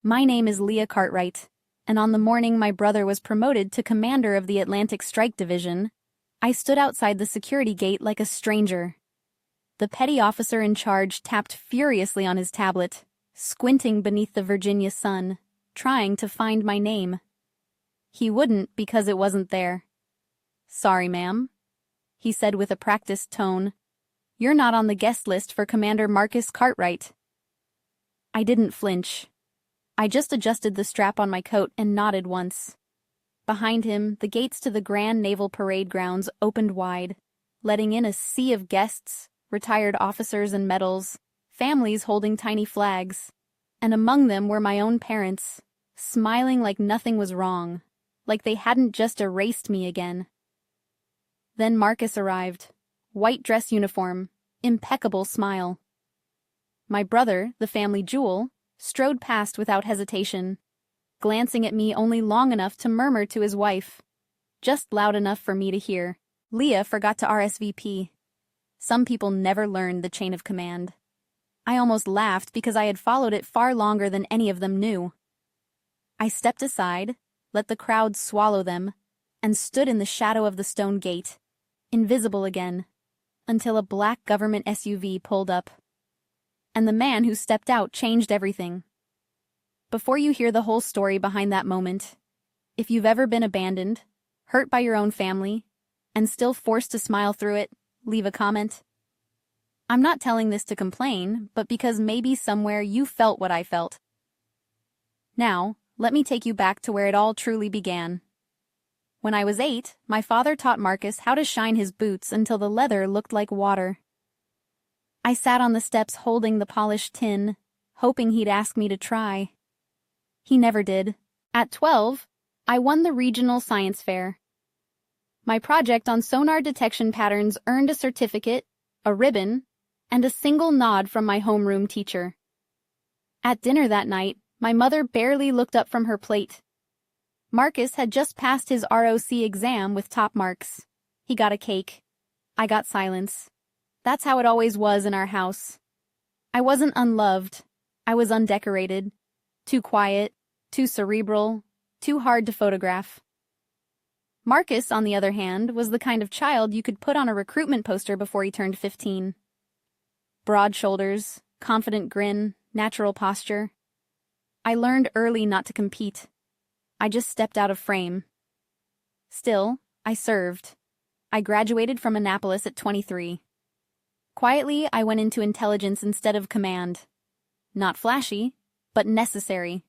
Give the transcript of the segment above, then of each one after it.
My name is Leah Cartwright, and on the morning my brother was promoted to commander of the Atlantic Strike Division, I stood outside the security gate like a stranger. The petty officer in charge tapped furiously on his tablet, squinting beneath the Virginia sun, trying to find my name. He wouldn't because it wasn't there. "Sorry, ma'am," he said with a practiced tone. "You're not on the guest list for Commander Marcus Cartwright." I didn't flinch. I just adjusted the strap on my coat and nodded once. Behind him, the gates to the Grand Naval Parade grounds opened wide, letting in a sea of guests, retired officers and medals, families holding tiny flags, and among them were my own parents, smiling like nothing was wrong, like they hadn't just erased me again. Then Marcus arrived, white dress uniform, impeccable smile. My brother, the family jewel, strode past without hesitation, glancing at me only long enough to murmur to his wife, just loud enough for me to hear, "Leah forgot to RSVP." Some people never learned the chain of command. I almost laughed because I had followed it far longer than any of them knew. I stepped aside, let the crowd swallow them, and stood in the shadow of the stone gate, invisible again, until a black government SUV pulled up. And the man who stepped out changed everything. Before you hear the whole story behind that moment, if you've ever been abandoned, hurt by your own family, and still forced to smile through it, leave a comment. I'm not telling this to complain, but because maybe somewhere you felt what I felt. Now, let me take you back to where it all truly began. When I was 8, my father taught Marcus how to shine his boots until the leather looked like water. I sat on the steps holding the polished tin, hoping he'd ask me to try. He never did. At 12, I won the regional science fair. My project on sonar detection patterns earned a certificate, a ribbon, and a single nod from my homeroom teacher. At dinner that night, my mother barely looked up from her plate. Marcus had just passed his ROC exam with top marks. He got a cake. I got silence. That's how it always was in our house. I wasn't unloved. I was undecorated. Too quiet, too cerebral, too hard to photograph. Marcus, on the other hand, was the kind of child you could put on a recruitment poster before he turned 15. Broad shoulders, confident grin, natural posture. I learned early not to compete. I just stepped out of frame. Still, I served. I graduated from Annapolis at 23. Quietly, I went into intelligence instead of command. Not flashy, but necessary.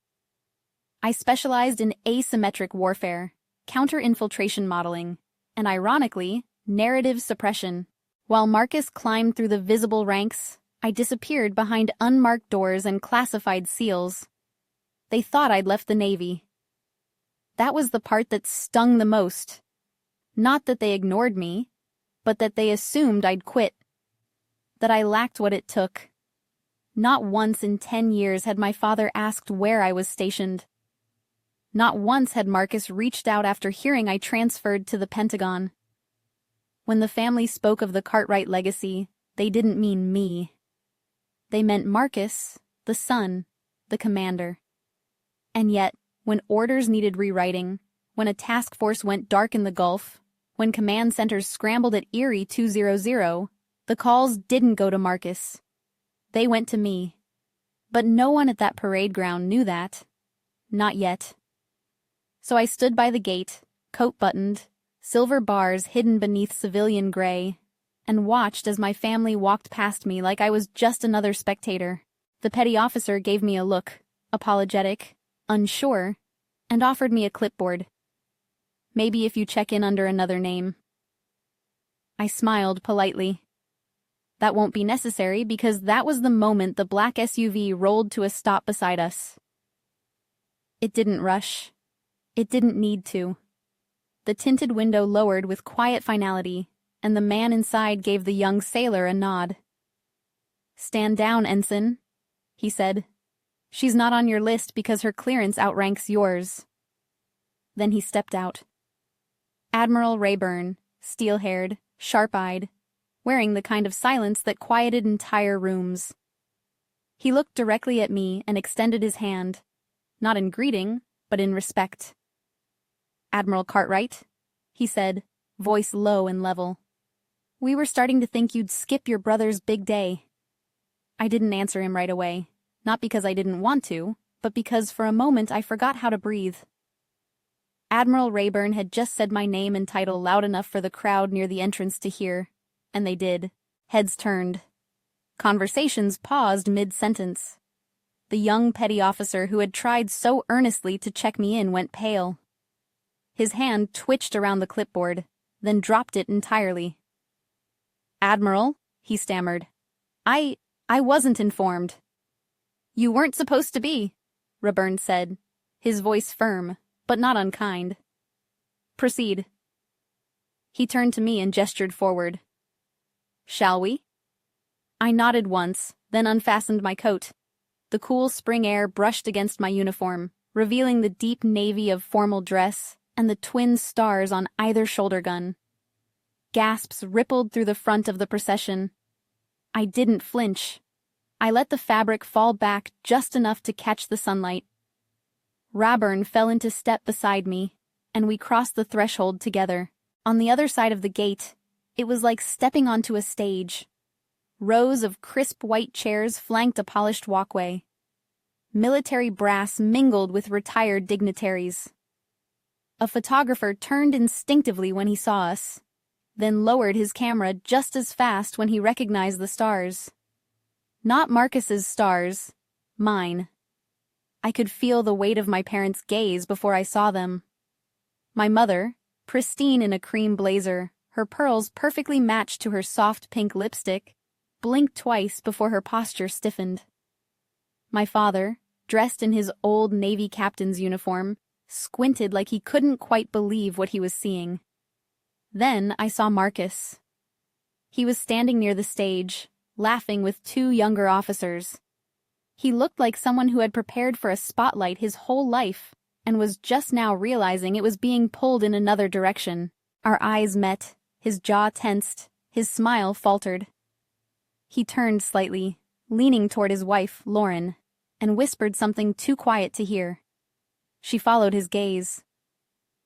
I specialized in asymmetric warfare, counter-infiltration modeling, and ironically, narrative suppression. While Marcus climbed through the visible ranks, I disappeared behind unmarked doors and classified seals. They thought I'd left the Navy. That was the part that stung the most. Not that they ignored me, but that they assumed I'd quit. That I lacked what it took. Not once in 10 years had my father asked where I was stationed. Not once had Marcus reached out after hearing I transferred to the Pentagon. When the family spoke of the Cartwright legacy, they didn't mean me. They meant Marcus, the son, the commander. And yet, when orders needed rewriting, when a task force went dark in the Gulf, when command centers scrambled at Erie 200, the calls didn't go to Marcus. They went to me. But no one at that parade ground knew that. Not yet. So I stood by the gate, coat buttoned, silver bars hidden beneath civilian gray, and watched as my family walked past me like I was just another spectator. The petty officer gave me a look, apologetic, unsure, and offered me a clipboard. "Maybe if you check in under another name." I smiled politely. That won't be necessary because that was the moment the black SUV rolled to a stop beside us. It didn't rush. It didn't need to. The tinted window lowered with quiet finality, and the man inside gave the young sailor a nod. "Stand down, Ensign," he said. "She's not on your list because her clearance outranks yours." Then he stepped out. Admiral Rayburn, steel-haired, sharp-eyed, wearing the kind of silence that quieted entire rooms. He looked directly at me and extended his hand, not in greeting, but in respect. "Admiral Cartwright," he said, voice low and level. "We were starting to think you'd skip your brother's big day." I didn't answer him right away, not because I didn't want to, but because for a moment I forgot how to breathe. Admiral Rayburn had just said my name and title loud enough for the crowd near the entrance to hear, and they did. Heads turned. Conversations paused mid-sentence. The young petty officer who had tried so earnestly to check me in went pale. His hand twitched around the clipboard, then dropped it entirely. "Admiral," he stammered, I wasn't informed." "You weren't supposed to be," Rayburn said, his voice firm, but not unkind. "Proceed." He turned to me and gestured forward. "Shall we?" I nodded once, then unfastened my coat. The cool spring air brushed against my uniform, revealing the deep navy of formal dress and the twin stars on either shoulder gun. Gasps rippled through the front of the procession. I didn't flinch. I let the fabric fall back just enough to catch the sunlight. Rayburn fell into step beside me, and we crossed the threshold together. On the other side of the gate, it was like stepping onto a stage. Rows of crisp white chairs flanked a polished walkway. Military brass mingled with retired dignitaries. A photographer turned instinctively when he saw us, then lowered his camera just as fast when he recognized the stars. Not Marcus's stars, mine. I could feel the weight of my parents' gaze before I saw them. My mother, pristine in a cream blazer, her pearls perfectly matched to her soft pink lipstick, blinked twice before her posture stiffened. My father, dressed in his old Navy captain's uniform, squinted like he couldn't quite believe what he was seeing. Then I saw Marcus. He was standing near the stage, laughing with two younger officers. He looked like someone who had prepared for a spotlight his whole life and was just now realizing it was being pulled in another direction. Our eyes met, his jaw tensed, his smile faltered. He turned slightly, leaning toward his wife, Lauren, and whispered something too quiet to hear. She followed his gaze.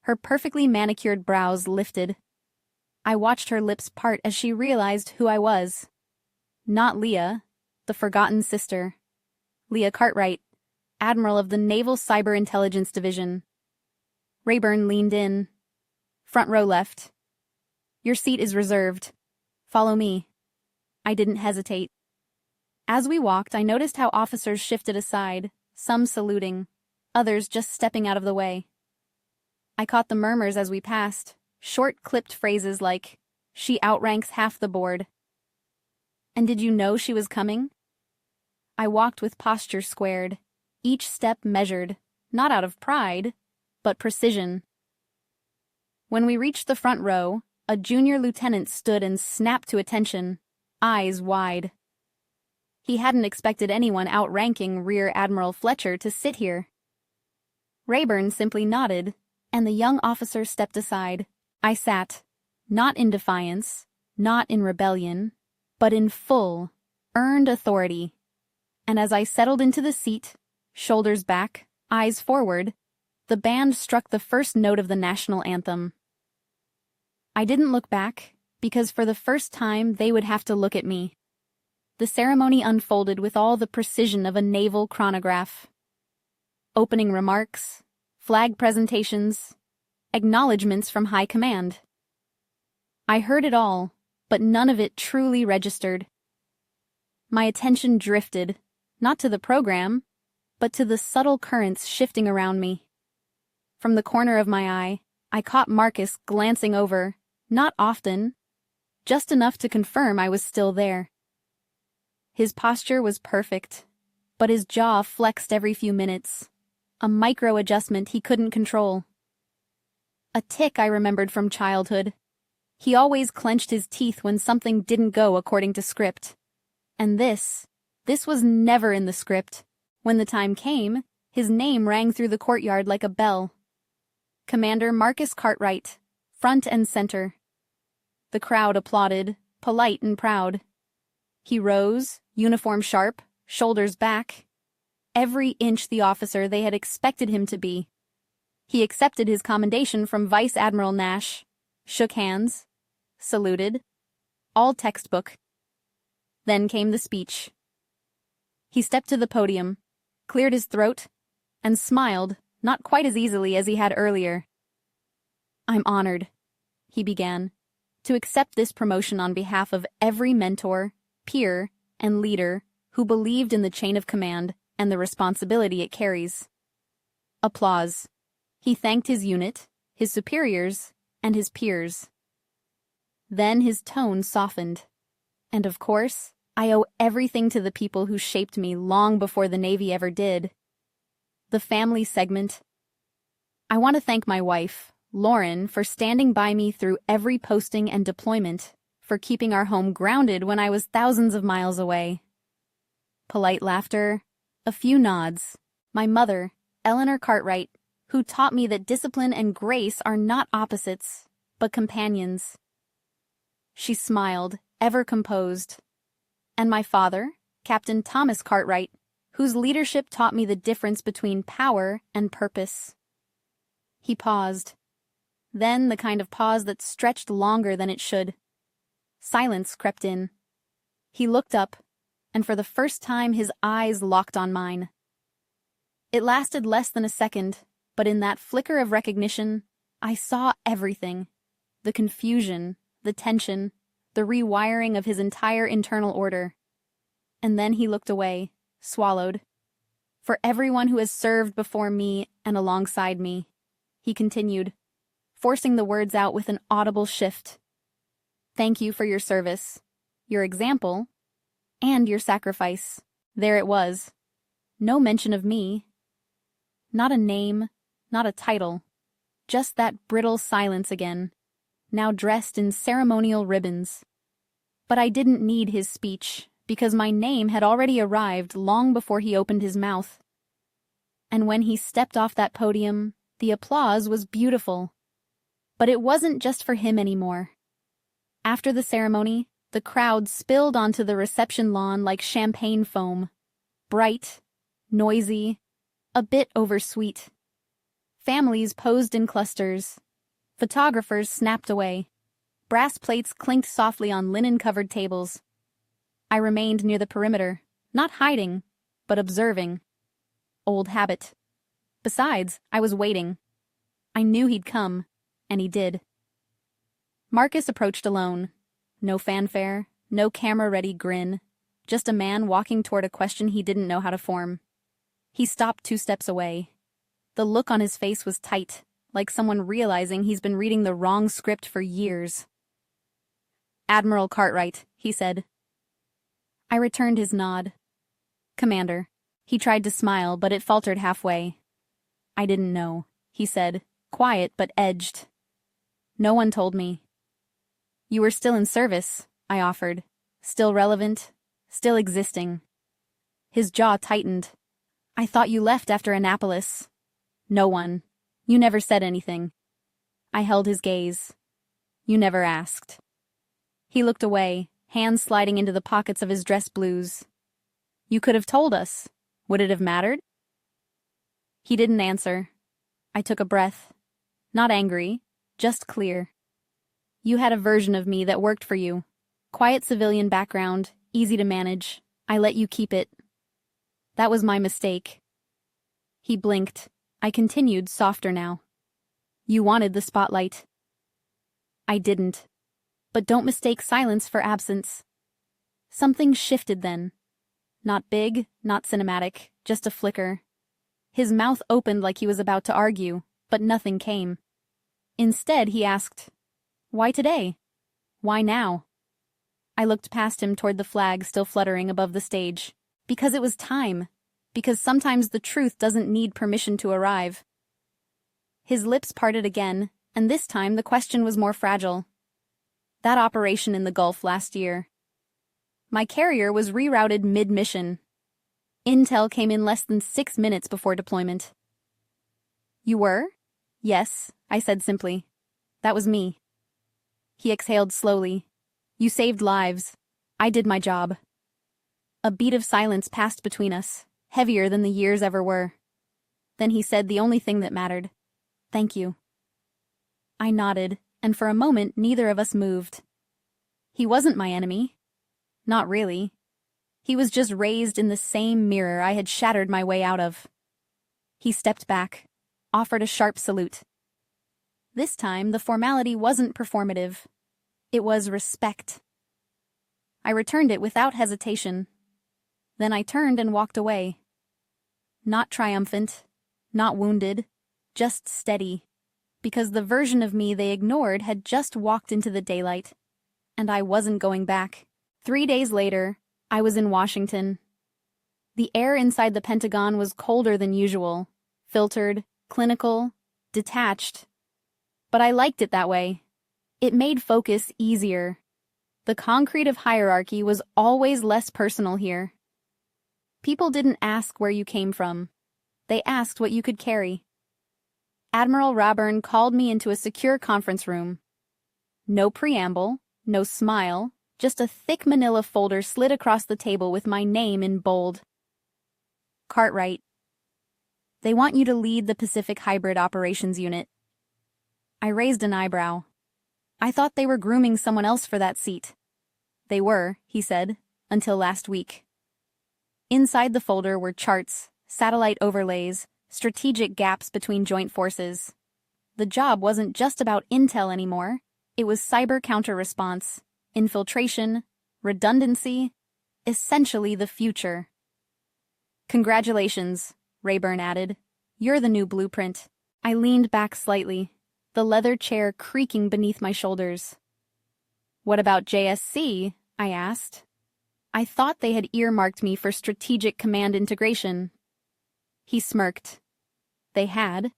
Her perfectly manicured brows lifted. I watched her lips part as she realized who I was. Not Leah, the forgotten sister. Leah Cartwright, Admiral of the Naval Cyber Intelligence Division. Rayburn leaned in. "Front row left. Your seat is reserved. Follow me." I didn't hesitate. As we walked, I noticed how officers shifted aside, some saluting, others just stepping out of the way. I caught the murmurs as we passed, short clipped phrases like, "She outranks half the board." "And did you know she was coming?" I walked with posture squared, each step measured, not out of pride, but precision. When we reached the front row, a junior lieutenant stood and snapped to attention, eyes wide. He hadn't expected anyone outranking Rear Admiral Fletcher to sit here. Rayburn simply nodded, and the young officer stepped aside. I sat, not in defiance, not in rebellion, but in full, earned authority. And as I settled into the seat, shoulders back, eyes forward, the band struck the first note of the national anthem. I didn't look back, because for the first time they would have to look at me. The ceremony unfolded with all the precision of a naval chronograph. Opening remarks, flag presentations, acknowledgments from high command. I heard it all, but none of it truly registered. My attention drifted, not to the program, but to the subtle currents shifting around me. From the corner of my eye, I caught Marcus glancing over, not often, just enough to confirm I was still there. His posture was perfect, but his jaw flexed every few minutes, a micro-adjustment he couldn't control. A tic I remembered from childhood. He always clenched his teeth when something didn't go according to script. And this was never in the script. When the time came, his name rang through the courtyard like a bell. Commander Marcus Cartwright, front and center. The crowd applauded, polite and proud. He rose, uniform sharp, shoulders back. every inch the officer they had expected him to be. He accepted his commendation from Vice Admiral Nash, shook hands, saluted, all textbook. Then came the speech. He stepped to the podium, cleared his throat, and smiled, not quite as easily as he had earlier. "I'm honored," he began, "to accept this promotion on behalf of every mentor, peer, and leader who believed in the chain of command and the responsibility it carries." Applause. He thanked his unit, his superiors, and his peers. Then his tone softened. "And of course, I owe everything to the people who shaped me long before the Navy ever did." The family segment. "I want to thank my wife, Lauren, for standing by me through every posting and deployment, for keeping our home grounded when I was thousands of miles away." Polite laughter, a few nods. "My mother, Eleanor Cartwright, who taught me that discipline and grace are not opposites, but companions." She smiled, ever composed. "And my father, Captain Thomas Cartwright, whose leadership taught me the difference between power and purpose." He paused. Then the kind of pause that stretched longer than it should. Silence crept in. He looked up, and for the first time his eyes locked on mine. It lasted less than a second, but in that flicker of recognition, I saw everything. The confusion, the tension, the rewiring of his entire internal order. And then he looked away, swallowed. "For everyone who has served before me and alongside me," he continued, forcing the words out with an audible shift. "Thank you for your service, your example, and your sacrifice." There it was. No mention of me. Not a name, not a title. Just that brittle silence again, now dressed in ceremonial ribbons. But I didn't need his speech, because my name had already arrived long before he opened his mouth. And when he stepped off that podium, the applause was beautiful. But it wasn't just for him anymore. After the ceremony, the crowd spilled onto the reception lawn like champagne foam. Bright, noisy, a bit oversweet. Families posed in clusters. Photographers snapped away. Brass plates clinked softly on linen-covered tables. I remained near the perimeter, not hiding, but observing. Old habit. Besides, I was waiting. I knew he'd come, and he did. Marcus approached alone. No fanfare, no camera-ready grin, just a man walking toward a question he didn't know how to form. He stopped 2 steps away. The look on his face was tight, like someone realizing he's been reading the wrong script for years. "Admiral Cartwright," he said. I returned his nod. "Commander." He tried to smile, but it faltered halfway. "I didn't know," he said, quiet but edged. "No one told me." "You were still in service," I offered. "Still relevant, still existing." His jaw tightened. "I thought you left after Annapolis." "No one. You never said anything." I held his gaze. "You never asked." He looked away, hands sliding into the pockets of his dress blues. "You could have told us. Would it have mattered?" He didn't answer. I took a breath. Not angry, just clear. "You had a version of me that worked for you. Quiet civilian background, easy to manage. I let you keep it. That was my mistake." He blinked. I continued, softer now. "You wanted the spotlight." I didn't. But don't mistake silence for absence. Something shifted then. Not big, not cinematic, just a flicker. His mouth opened like he was about to argue, but nothing came. Instead, he asked, "Why today? Why now?" I looked past him toward the flag still fluttering above the stage. Because it was time. Because sometimes the truth doesn't need permission to arrive. His lips parted again, and this time the question was more fragile. That operation in the Gulf last year. My carrier was rerouted mid-mission. Intel came in less than 6 minutes before deployment. "You were?" "Yes," I said simply. "That was me." He exhaled slowly. "You saved lives. I did my job." A beat of silence passed between us. heavier than the years ever were. Then he said the only thing that mattered. "Thank you." I nodded, and for a moment neither of us moved. He wasn't my enemy. Not really. He was just raised in the same mirror I had shattered my way out of. He stepped back, offered a sharp salute. This time, the formality wasn't performative. It was respect. I returned it without hesitation. Then I turned and walked away. Not triumphant, not wounded, just steady, because the version of me they ignored had just walked into the daylight, and I wasn't going back. 3 days later, I was in Washington. The air inside the Pentagon was colder than usual, filtered, clinical, detached. But I liked it that way. It made focus easier. The concrete of hierarchy was always less personal here. People didn't ask where you came from. They asked what you could carry. Admiral Raburn called me into a secure conference room. No preamble, no smile, just a thick manila folder slid across the table with my name in bold. Cartwright. They want you to lead the Pacific Hybrid Operations Unit. I raised an eyebrow. I thought they were grooming someone else for that seat. They were, he said, until last week. Inside the folder were charts, satellite overlays, strategic gaps between joint forces. The job wasn't just about intel anymore. It was cyber counter-response, infiltration, redundancy, essentially the future. Congratulations, Rayburn added. You're the new blueprint. I leaned back slightly, the leather chair creaking beneath my shoulders. What about JSC? I asked. I thought they had earmarked me for strategic command integration. He smirked. They had.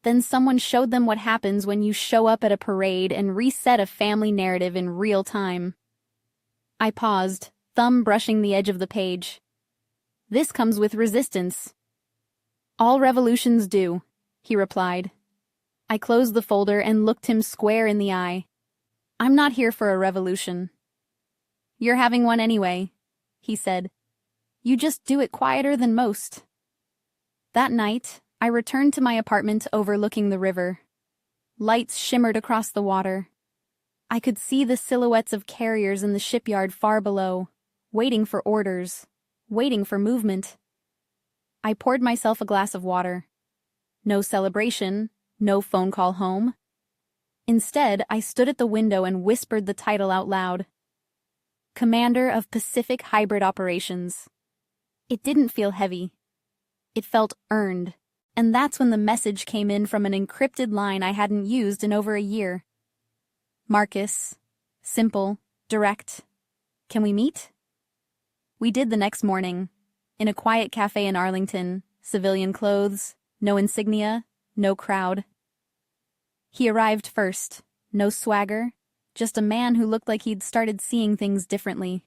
Then someone showed them what happens when you show up at a parade and reset a family narrative in real time. I paused, thumb brushing the edge of the page. This comes with resistance. All revolutions do, he replied. I closed the folder and looked him square in the eye. I'm not here for a revolution. You're having one anyway, he said. You just do it quieter than most. That night, I returned to my apartment overlooking the river. Lights shimmered across the water. I could see the silhouettes of carriers in the shipyard far below, waiting for orders, waiting for movement. I poured myself a glass of water. No celebration, no phone call home. Instead, I stood at the window and whispered the title out loud. Commander of Pacific Hybrid Operations. It didn't feel heavy. It felt earned, and that's when the message came in from an encrypted line I hadn't used in over a year. Marcus. Simple, direct. Can we meet? We did the next morning, in a quiet cafe in Arlington, civilian clothes, no insignia, no crowd. He arrived first, no swagger, just a man who looked like he'd started seeing things differently.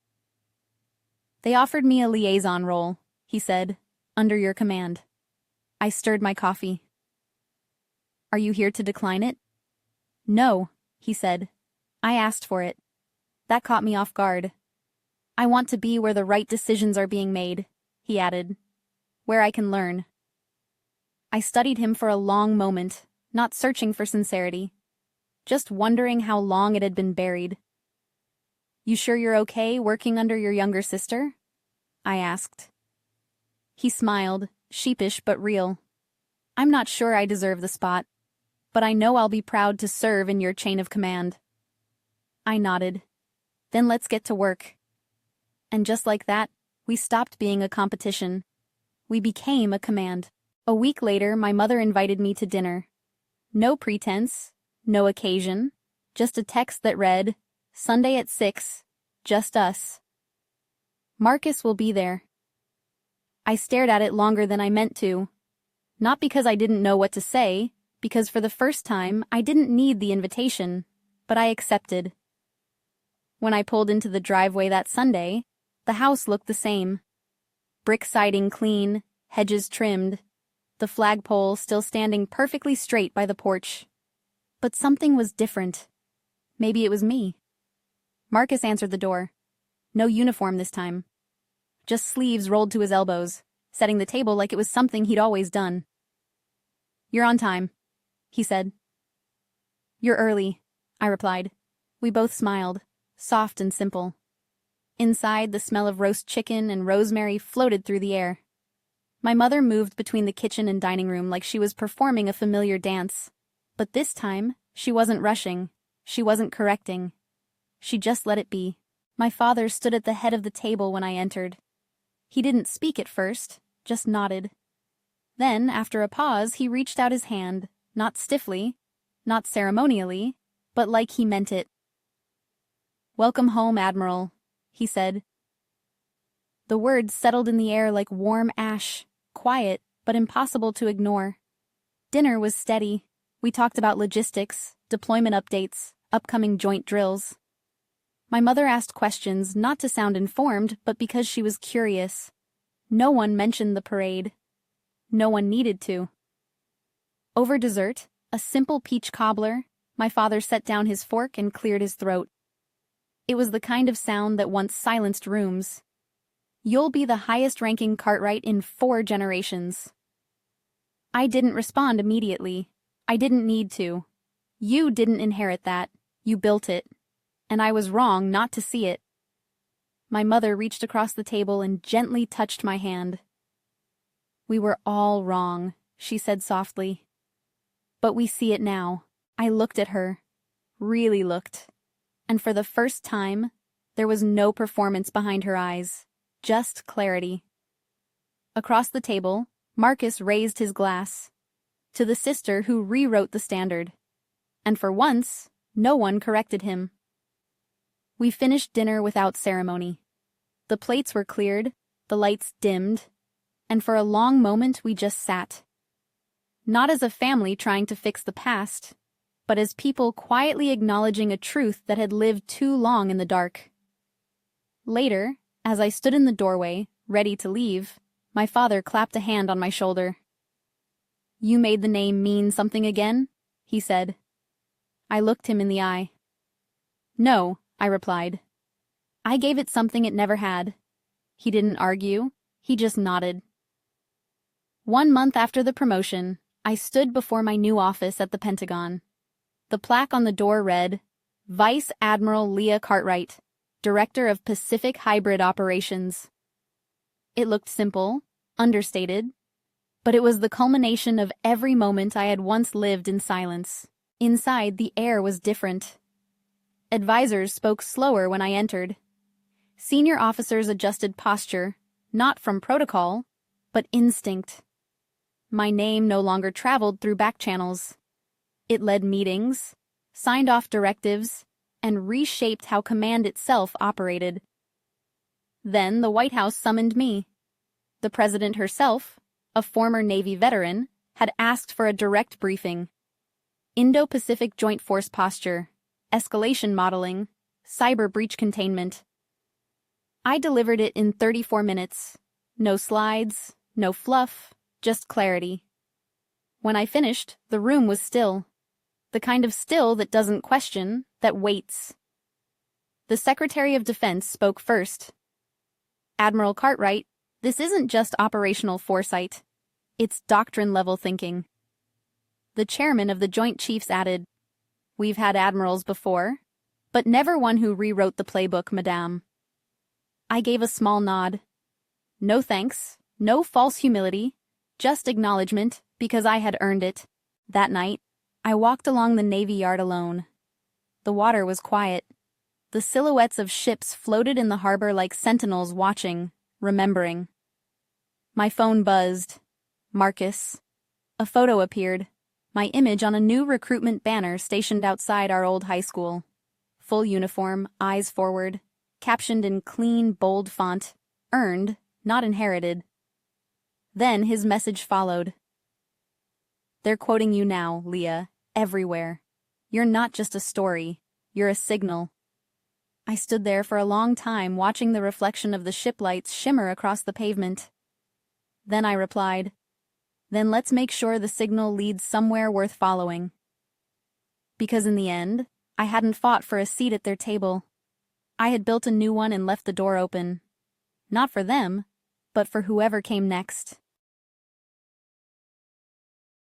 They offered me a liaison role, he said, under your command. I stirred my coffee. Are you here to decline it? No, he said. I asked for it. That caught me off guard. I want to be where the right decisions are being made, he added, where I can learn. I studied him for a long moment, not searching for sincerity, just wondering how long it had been buried. You sure you're okay working under your younger sister? I asked. He smiled, sheepish but real. I'm not sure I deserve the spot, but I know I'll be proud to serve in your chain of command. I nodded. Then let's get to work. And just like that, we stopped being a competition. We became a command. A week later, my mother invited me to dinner. No pretense, no occasion, just a text that read, Sunday at 6, just us. Marcus will be there. I stared at it longer than I meant to. Not because I didn't know what to say, because for the first time, I didn't need the invitation, but I accepted. When I pulled into the driveway that Sunday, the house looked the same. Brick siding clean, hedges trimmed, the flagpole still standing perfectly straight by the porch. But something was different. Maybe it was me. Marcus answered the door. No uniform this time. Just sleeves rolled to his elbows, setting the table like it was something he'd always done. "You're on time," he said. "You're early," I replied. We both smiled, soft and simple. Inside, the smell of roast chicken and rosemary floated through the air. My mother moved between the kitchen and dining room like she was performing a familiar dance. But this time, she wasn't rushing. She wasn't correcting. She just let it be. My father stood at the head of the table when I entered. He didn't speak at first, just nodded. Then, after a pause, he reached out his hand, not stiffly, not ceremonially, but like he meant it. "Welcome home, Admiral," he said. The words settled in the air like warm ash, quiet, but impossible to ignore. Dinner was steady. We talked about logistics, deployment updates, upcoming joint drills. My mother asked questions not to sound informed, but because she was curious. No one mentioned the parade. No one needed to. Over dessert, a simple peach cobbler, my father set down his fork and cleared his throat. It was the kind of sound that once silenced rooms. "You'll be the highest-ranking Cartwright in 4 generations." I didn't respond immediately. I didn't need to. You didn't inherit that. You built it. And I was wrong not to see it. My mother reached across the table and gently touched my hand. "We were all wrong," she said softly. "But we see it now." I looked at her. Really looked. And for the first time, there was no performance behind her eyes. Just clarity. Across the table, Marcus raised his glass. To the sister who rewrote the standard. And for once, no one corrected him. We finished dinner without ceremony. The plates were cleared, the lights dimmed, and for a long moment we just sat. Not as a family trying to fix the past, but as people quietly acknowledging a truth that had lived too long in the dark. Later, as I stood in the doorway, ready to leave, my father clapped a hand on my shoulder. "You made the name mean something again?" he said. I looked him in the eye. "No," I replied. "I gave it something it never had." He didn't argue, he just nodded. 1 month after the promotion, I stood before my new office at the Pentagon. The plaque on the door read, "Vice Admiral Leah Cartwright, Director of Pacific Hybrid Operations." It looked simple, understated, but it was the culmination of every moment I had once lived in silence. Inside, the air was different. Advisors spoke slower when I entered. Senior officers adjusted posture, not from protocol, but instinct. My name no longer traveled through back channels. It led meetings, signed off directives, and reshaped how command itself operated. Then the White House summoned me. The president herself, a former Navy veteran, had asked for a direct briefing. Indo-Pacific Joint Force posture, escalation modeling, cyber breach containment. I delivered it in 34 minutes. No slides, no fluff, just clarity. When I finished, the room was still. The kind of still that doesn't question, that waits. The Secretary of Defense spoke first. "Admiral Cartwright, this isn't just operational foresight. It's doctrine-level thinking." The chairman of the Joint Chiefs added, "We've had admirals before, but never one who rewrote the playbook, madame." I gave a small nod. No thanks, no false humility, just acknowledgement because I had earned it. That night, I walked along the Navy Yard alone. The water was quiet. The silhouettes of ships floated in the harbor like sentinels watching, remembering. My phone buzzed. Marcus. A photo appeared. My image on a new recruitment banner stationed outside our old high school. Full uniform, eyes forward, captioned in clean, bold font, earned, not inherited. Then his message followed. "They're quoting you now, Leah, everywhere. You're not just a story, you're a signal." I stood there for a long time watching the reflection of the ship lights shimmer across the pavement. Then I replied, "Then let's make sure the signal leads somewhere worth following." Because in the end, I hadn't fought for a seat at their table. I had built a new one and left the door open. Not for them, but for whoever came next.